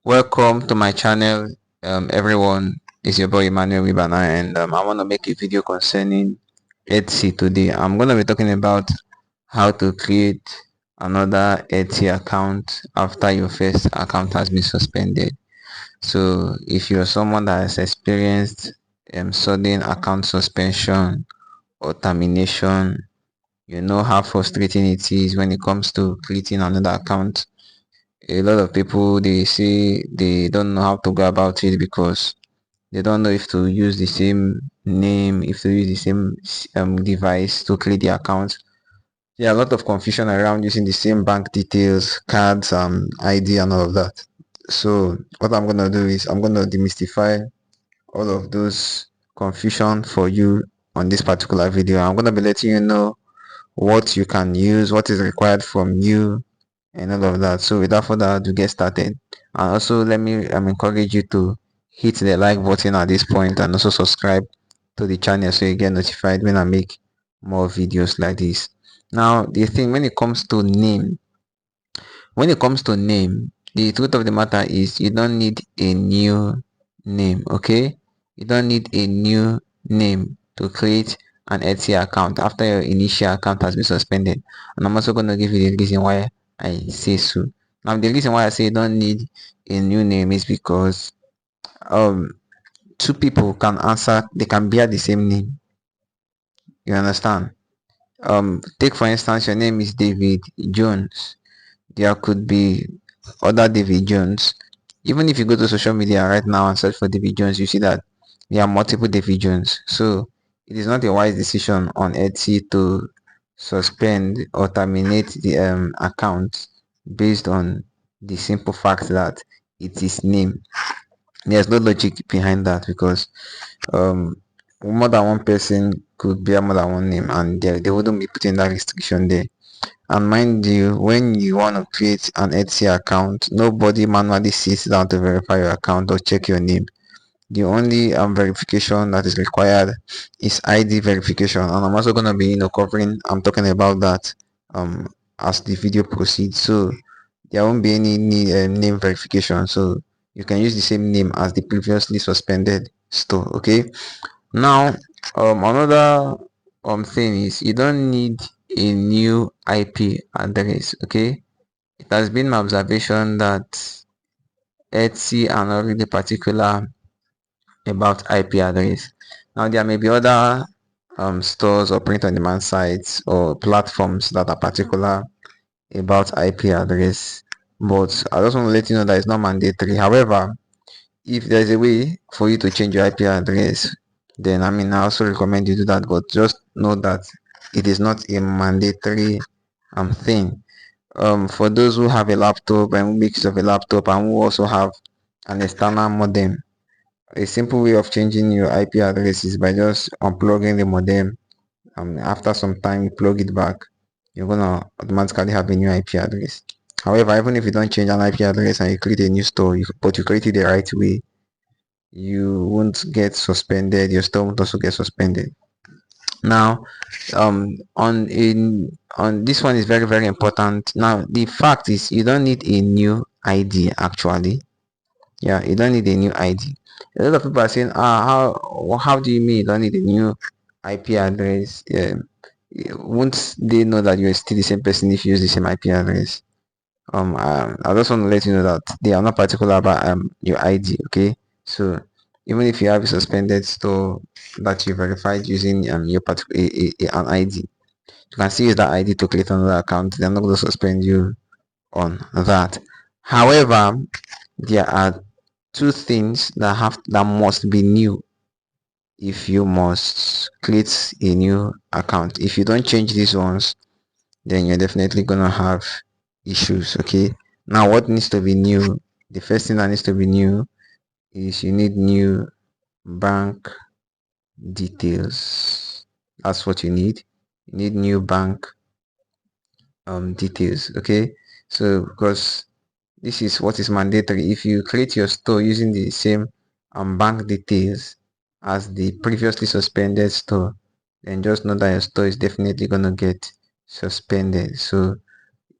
Welcome to my channel, everyone. It's your boy Emmanuel Wibana, and I want to make a video concerning Etsy today. I'm going to be talking about how to create another Etsy account after your first account has been suspended. So, if you're someone that has experienced sudden account suspension or termination, you know how frustrating it is when it comes to creating another account. A lot of people, they say they don't know how to go about it because they don't know if to use the same name, if to use the same device to create the account. Yeah, a lot of confusion around using the same bank details, cards, ID, and all of that. So what I'm gonna do is I'm gonna demystify all of those confusion for you on this particular video. I'm gonna be letting you know what you can use, what is required from you, and all of that. So without further ado, get started. And also let me encourage you to hit the like button at this point and also subscribe to the channel so you get notified when I make more videos like this. Now the thing, when it comes to name, the truth of the matter is you don't need a new name. Okay, you don't need a new name to create an Etsy account after your initial account has been suspended. And I'm also going to give you the reason why I say so. Now the reason why I say you don't need a new name is because um two people can answer, they can bear the same name. You understand? Take for instance, your name is David Jones. There could be other David Jones. Even if you go to social media right now and search for David Jones, you see that there are multiple David Jones. So it is not a wise decision on Etsy to suspend or terminate the account based on the simple fact that it is name. There's no logic behind that because um more than one person could bear more than one name, and they wouldn't be putting that restriction there. And mind you, when you want to create an Etsy account, nobody manually sits down to verify your account or check your name. The only verification that is required is ID verification, and I'm also going to be I'm talking about that as the video proceeds. So there won't be any name verification, so you can use the same name as the previously suspended store. Okay, now another thing is you don't need a new IP address. Okay, it has been my observation that Etsy are not really particular about IP address. Now there may be other stores or print on demand sites or platforms that are particular about IP address, but I just want to let you know that it's not mandatory. However, if there's a way for you to change your IP address, then I also recommend you do that, but just know that it is not a mandatory thing. For those who have a laptop and who makes use of a laptop and who also have an external modem, a simple way of changing your IP address is by just unplugging the modem. After some time, you plug it back, you're gonna automatically have a new IP address. However, even if you don't change an IP address and you create a new store, but you create it the right way, you won't get suspended. Your store won't also get suspended. Now, on this one is very very important. Now, the fact is you don't need a new ID actually. Yeah, you don't need a new ID. A lot of people are saying, how do you mean you don't need a new IP address? Won't they know that you're still the same person if you use the same IP address? I just want to let you know that they are not particular about your ID. Okay, so even if you have a suspended store that you verified using your particular an ID, you can still use that ID to create another account. They're not going to suspend you on that. However, there are two things that must be new if you must create a new account. If you don't change these ones, then you're definitely gonna have issues. Okay, now what needs to be new? The first thing that needs to be new is you need new bank details. That's what you need. You need new bank details. Okay, so because this is what is mandatory. If you create your store using the same bank details as the previously suspended store, then just know that your store is definitely gonna get suspended. So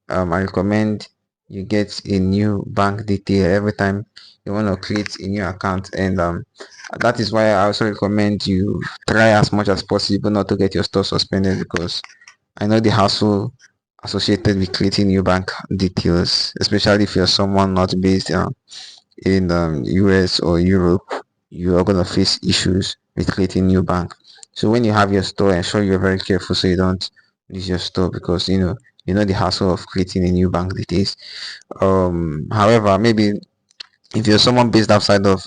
I recommend you get a new bank detail every time you want to create a new account. And that is why I also recommend you try as much as possible not to get your store suspended, because I know the hassle associated with creating new bank details, especially if you're someone not based in US or Europe. You are going to face issues with creating new bank. So when you have your store, ensure you're very careful so you don't lose your store, because you know the hassle of creating a new bank details. However, maybe if you're someone based outside of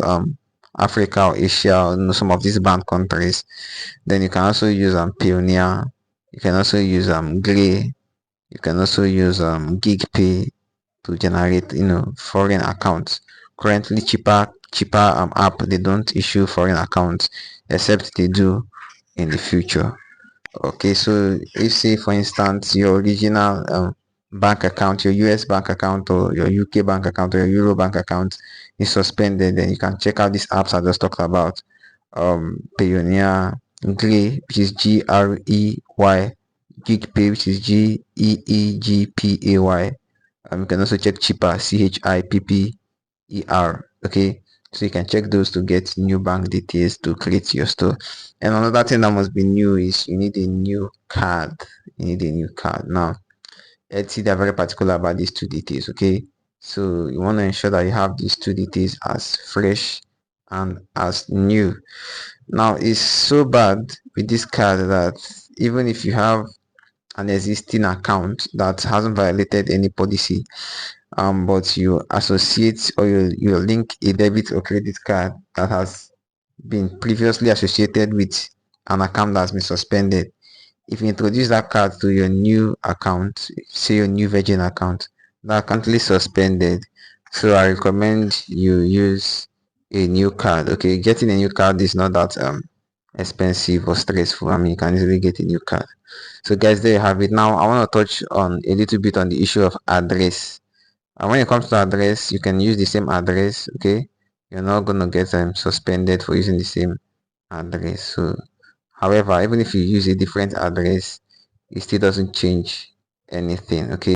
Africa or Asia, or some of these banned countries, then you can also use Pioneer. You can also use Gray. You can also use GigPay to generate foreign accounts. Currently, cheaper app, they don't issue foreign accounts, except they do in the future. Okay, so if say for instance your original bank account, your US bank account or your UK bank account or your Euro bank account is suspended, then you can check out these apps I just talked about. Payoneer, Grey, which is GREY, GeekPay, which is GEEGPAY. You can also check Chipper, CHIPPER. Okay, so you can check those to get new bank details to create your store. And another thing that must be new is you need a new card. You need a new card. Now, Etsy, they're very particular about these two details. Okay, so you want to ensure that you have these two details as fresh and as new. Now, it's so bad with this card that even if you have an existing account that hasn't violated any policy, but you associate or you link a debit or credit card that has been previously associated with an account that's been suspended. If you introduce that card to your new account, say your new Virgin account, that account is suspended. So I recommend you use a new card. Okay, getting a new card is not that expensive or stressful. I mean, you can easily get a new card. So guys, there you have it. Now I want to touch on a little bit on the issue of address. And when it comes to address, you can use the same address. Okay, you're not gonna get suspended for using the same address. So however, even if you use a different address, it still doesn't change anything. Okay.